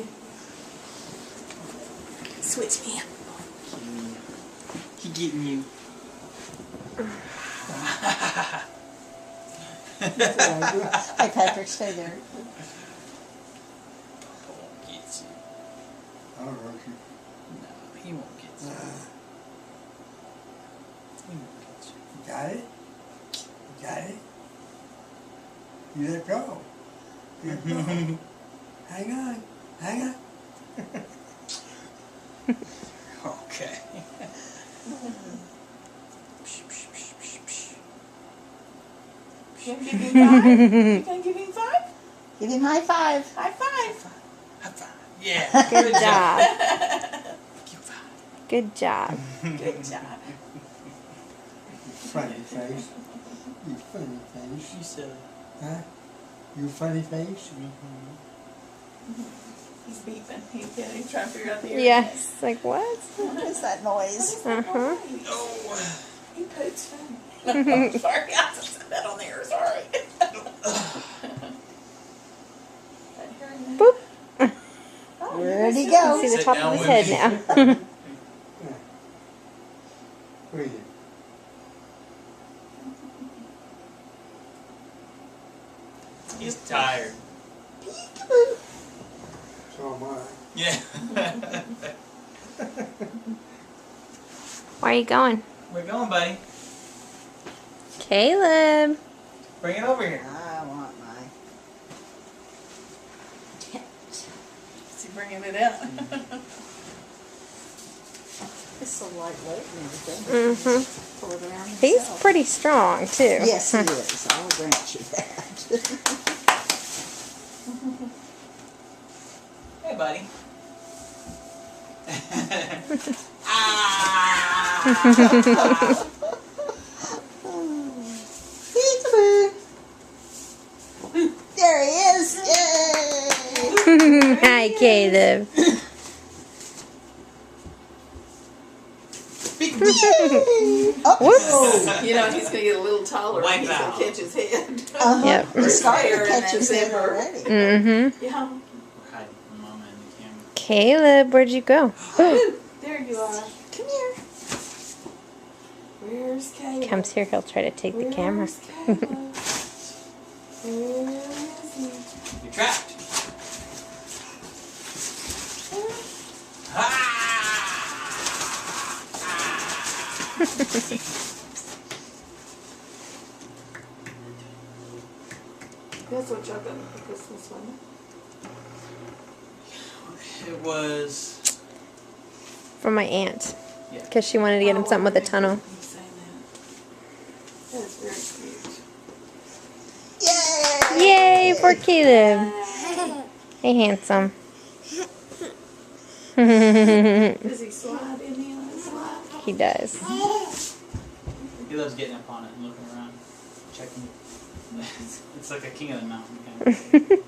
see. Switch me. He getting you. Hey, Patrick, stay there. Won't get you. I'll rush you. No, he won't get you. He won't get you. Got it? Got it? You let go. You let go. Hang on. Hang on. Okay. You gonna give him 5? You gonna give him 5? Give him high five. High 5. High five. Yeah. Good job. Give five. Good job. Good job. Funny face. You funny face. She said. Huh? You funny face? He's beeping. He's trying to figure out the area. Yes. Like what? What is that noise? Uh-huh. Oh. He poops funny. Sorry, I just said that on the air. Sorry. Boop. Where'd he go? See the Sit top down of his with head me. now. Where are you? He's tired. So am I. Yeah. Where are you going? We're going, buddy. Caleb. Bring it over here. I want my tent. Is he bringing it out? It's so lightweight and everything. Mm-hmm. Pull it around He's himself. pretty strong too. Yes, he is. I'll grant you that. Hey, buddy. Peekaboo. There he is. Yay! Hi, Caleb. Oh, Whoops. You know, he's going to get a little taller Wipe and he's going out. to catch his head. Yep. He's starting Hair to in catch that his head zipper. already. Mm-hmm. Yeah. We're hiding from Mama and the camera. Caleb, where'd you go? Ooh, there you are. Come here. Where's Caleb? Comes here, he'll try to take the camera. Where's Caleb? Where is he? You're trapped. That's what y'all got for Christmas, wasn't it? It was. From my aunt. Yeah. Because she wanted to get him something with a tunnel. You saying that. That is very cute. Yay! Yay for Caleb. Hey, handsome. Does he slide in the other slide? He does. He loves getting up on it and looking around, checking. It's like a king of the mountain kind of thing.